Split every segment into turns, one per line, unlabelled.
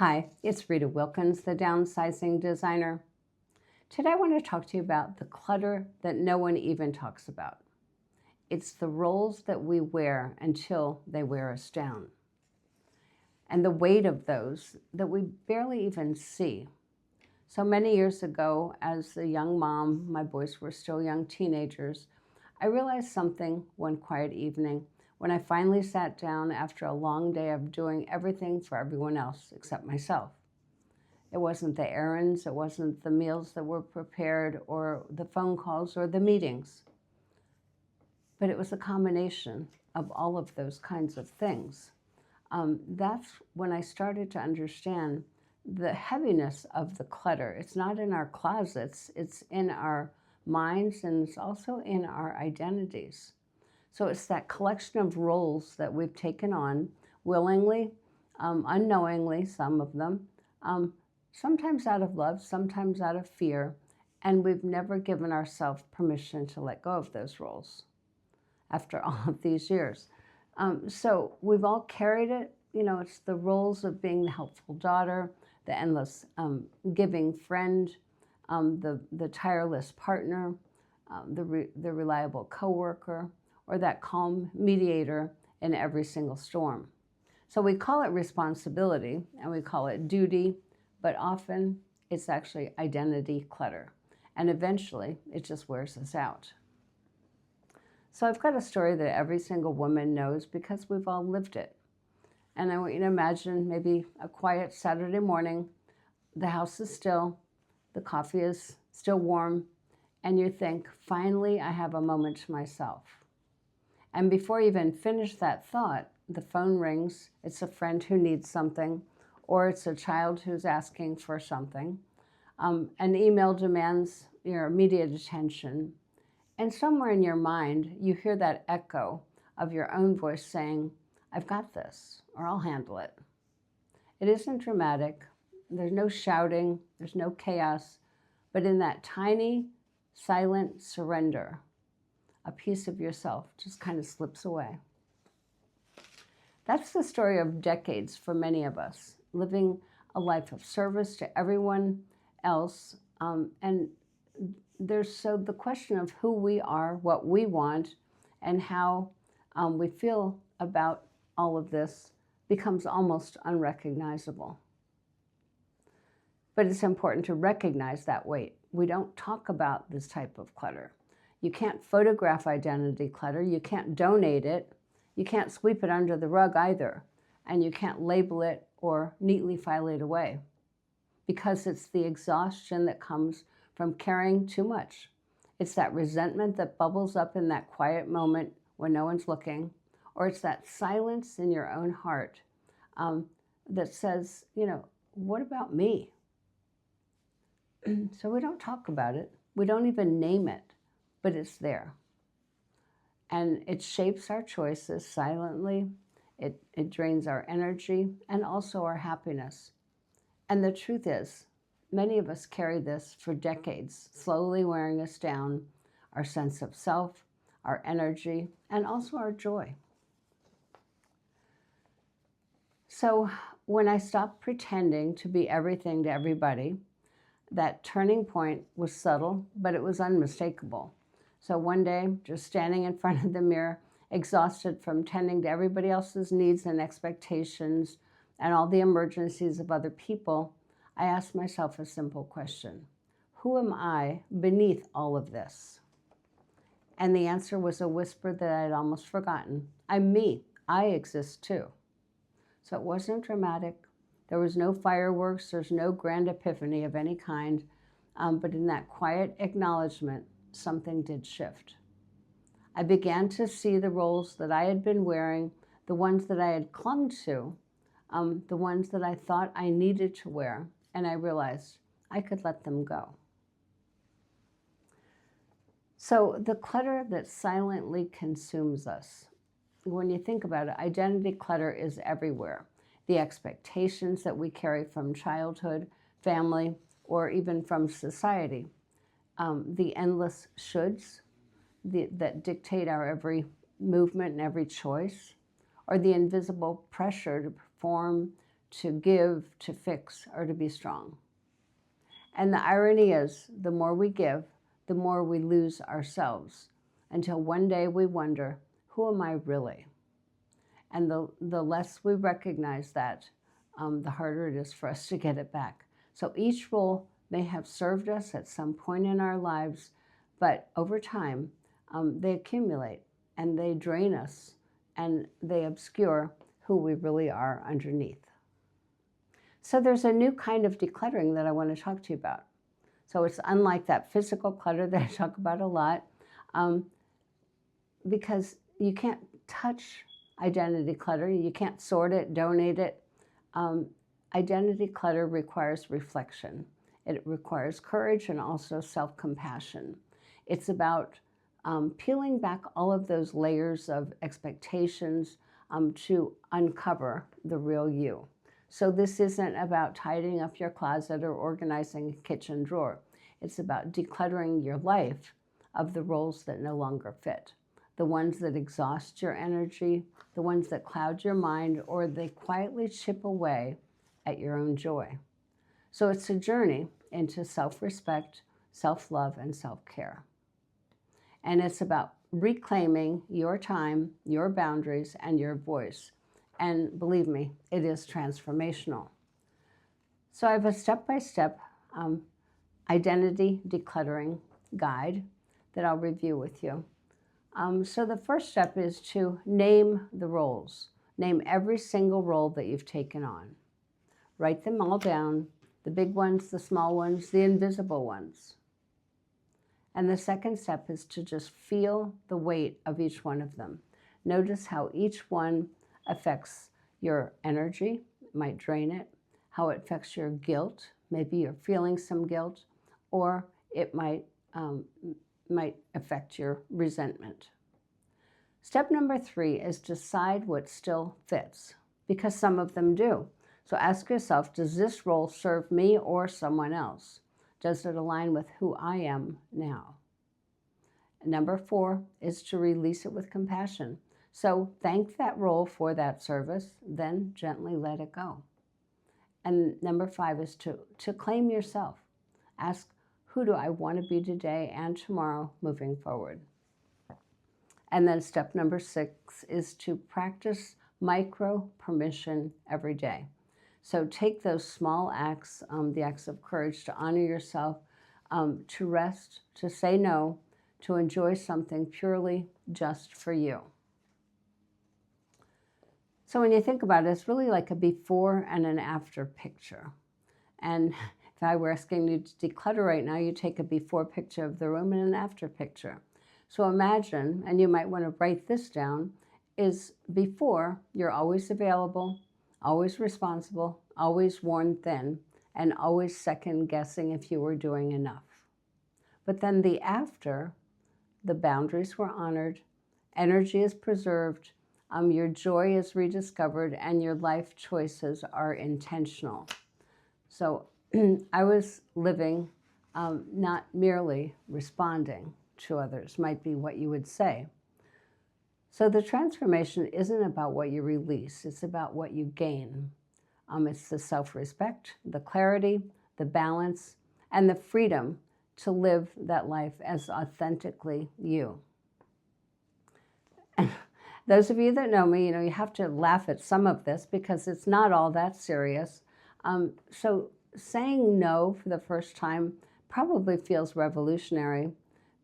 Hi, it's Rita Wilkins, the Downsizing Designer. Today I want to talk to you about the clutter that no one even talks about. It's the roles that we wear until they wear us down. And the weight of those that we barely even see. So many years ago, as a young mom, my boys were still young teenagers, I realized something one quiet evening when I finally sat down after a long day of doing everything for everyone else except myself. It wasn't the errands, it wasn't the meals that were prepared or the phone calls or the meetings, but it was a combination of all of those kinds of things. That's when I started to understand the heaviness of the clutter. It's not in our closets, it's in our minds, and it's also in our identities. So it's that collection of roles that we've taken on willingly, unknowingly, some of them, sometimes out of love, sometimes out of fear, and we've never given ourselves permission to let go of those roles after all of these years. So we've all carried it. You know, it's the roles of being the helpful daughter, the endless giving friend, the tireless partner, the reliable coworker, or that calm mediator in every single storm. So we call it responsibility and we call it duty, but often it's actually identity clutter. And eventually it just wears us out. So I've got a story that every single woman knows because we've all lived it. And I want you to imagine maybe a quiet Saturday morning, the house is still, the coffee is still warm, and you think, finally I have a moment to myself. And before you even finish that thought, the phone rings, it's a friend who needs something, or it's a child who's asking for something. An email demands your immediate attention. And somewhere in your mind, you hear that echo of your own voice saying, I've got this, or I'll handle it. It isn't dramatic. There's no shouting, there's no chaos, but in that tiny, silent surrender, a piece of yourself just kind of slips away. That's the story of decades for many of us, living a life of service to everyone else. And there's the question of who we are, what we want, and how we feel about all of this becomes almost unrecognizable. But it's important to recognize that weight. We don't talk about this type of clutter. You can't photograph identity clutter, you can't donate it, you can't sweep it under the rug either, and you can't label it or neatly file it away, because it's the exhaustion that comes from carrying too much. It's that resentment that bubbles up in that quiet moment when no one's looking, or it's that silence in your own heart that says, you know, what about me? So we don't talk about it, we don't even name it, but it's there. And it shapes our choices silently. It drains our energy and also our happiness. And the truth is, many of us carry this for decades, slowly wearing us down, our sense of self, our energy, and also our joy. So when I stopped pretending to be everything to everybody, that turning point was subtle, but it was unmistakable. So one day, just standing in front of the mirror, exhausted from tending to everybody else's needs and expectations and all the emergencies of other people, I asked myself a simple question. Who am I beneath all of this? And the answer was a whisper that I had almost forgotten. I'm me. I exist too. So it wasn't dramatic. There was no fireworks. There's no grand epiphany of any kind. But in that quiet acknowledgement, something did shift. I began to see the roles that I had been wearing, the ones that I had clung to, the ones that I thought I needed to wear, and I realized I could let them go. So the clutter that silently consumes us, when you think about it, identity clutter is everywhere. The expectations that we carry from childhood, family, or even from society. The endless shoulds that dictate our every movement and every choice, or the invisible pressure to perform, to give, to fix, or to be strong. And the irony is, the more we give, the more we lose ourselves, until one day we wonder, who am I really? And the less we recognize that, the harder it is for us to get it back. So each role may have served us at some point in our lives, but over time, they accumulate and they drain us and they obscure who we really are underneath. So there's a new kind of decluttering that I want to talk to you about. So it's unlike that physical clutter that I talk about a lot, because you can't touch identity clutter. You can't sort it, donate it. Identity clutter requires reflection. It requires courage and also self-compassion. It's about peeling back all of those layers of expectations to uncover the real you. So this isn't about tidying up your closet or organizing a kitchen drawer. It's about decluttering your life of the roles that no longer fit, the ones that exhaust your energy, the ones that cloud your mind, or they quietly chip away at your own joy. So it's a journey into self-respect, self-love, and self-care. And it's about reclaiming your time, your boundaries, and your voice. And believe me, it is transformational. So I have a step-by-step identity decluttering guide that I'll review with you. So the first step is to name the roles. Name every single role that you've taken on. Write them all down, the big ones, the small ones, the invisible ones. And the second step is to just feel the weight of each one of them. Notice how each one affects your energy, it might drain it, how it affects your guilt, maybe you're feeling some guilt, or it might affect your resentment. Step number 3 is decide what still fits, because some of them do. So ask yourself, does this role serve me or someone else? Does it align with who I am now? Number 4 is to release it with compassion. So thank that role for that service, then gently let it go. And number 5 is to claim yourself. Ask, who do I want to be today and tomorrow moving forward? And then step number 6 is to practice micro permission every day. So take those small acts, the acts of courage to honor yourself, to rest, to say no, to enjoy something purely just for you. So when you think about it, it's really like a before and an after picture. And if I were asking you to declutter right now, you take a before picture of the room and an after picture. So imagine, and you might want to write this down, is before you're always available, always responsible, always worn thin, and always second guessing if you were doing enough. But then the after, the boundaries were honored, energy is preserved, your joy is rediscovered, and your life choices are intentional. So I was living, not merely responding to others, might be what you would say. So the transformation isn't about what you release, it's about what you gain. It's the self-respect, the clarity, the balance, and the freedom to live that life as authentically you. Those of you that know me, you have to laugh at some of this because it's not all that serious. So saying no for the first time probably feels revolutionary,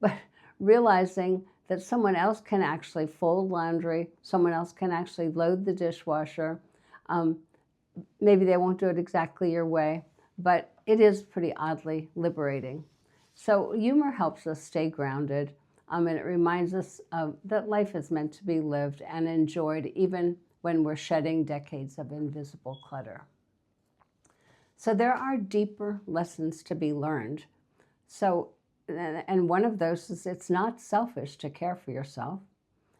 but realizing that someone else can actually fold laundry, someone else can actually load the dishwasher. Maybe they won't do it exactly your way, but it is pretty oddly liberating. So humor helps us stay grounded, and it reminds us that life is meant to be lived and enjoyed even when we're shedding decades of invisible clutter. So there are deeper lessons to be learned. So, and one of those is it's not selfish to care for yourself,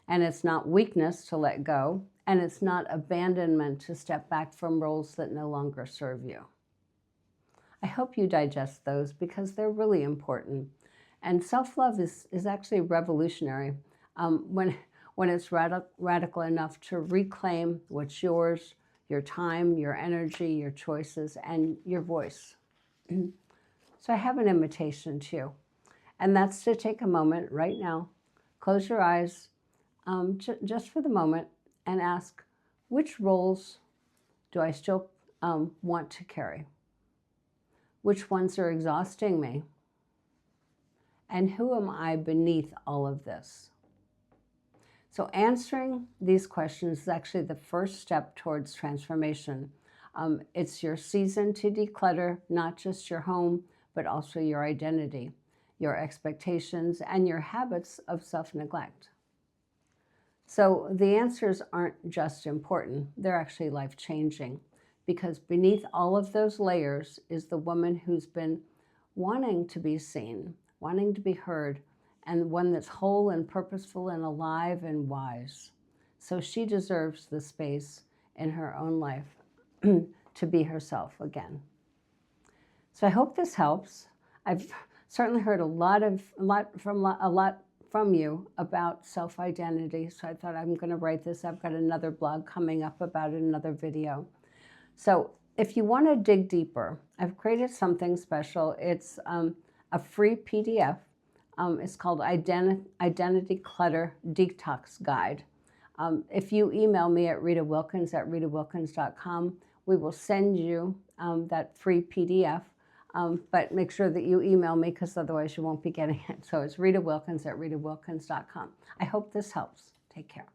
and it's not weakness to let go, and it's not abandonment to step back from roles that no longer serve you. I hope you digest those because they're really important. And self-love is actually revolutionary when it's radical enough to reclaim what's yours, your time, your energy, your choices, and your voice. So I have an invitation to you, and that's to take a moment right now, close your eyes just for the moment, and ask, which roles do I still want to carry? Which ones are exhausting me? And who am I beneath all of this? So answering these questions is actually the first step towards transformation. It's your season to declutter, not just your home, but also your identity, your expectations, and your habits of self-neglect. So the answers aren't just important, they're actually life-changing, because beneath all of those layers is the woman who's been wanting to be seen, wanting to be heard, and one that's whole and purposeful and alive and wise. So she deserves the space in her own life to be herself again. So I hope this helps. I've certainly heard a lot from you about self-identity, so I thought I'm going to write this. I've got another blog coming up about it, another video. So if you want to dig deeper, I've created something special. It's a free PDF. It's called Identity Clutter Detox Guide. If you email me at ritawilkins@ritawilkins.com, we will send you that free PDF. But make sure that you email me, because otherwise you won't be getting it. So it's ritawilkins@ritawilkins.com. I hope this helps. Take care.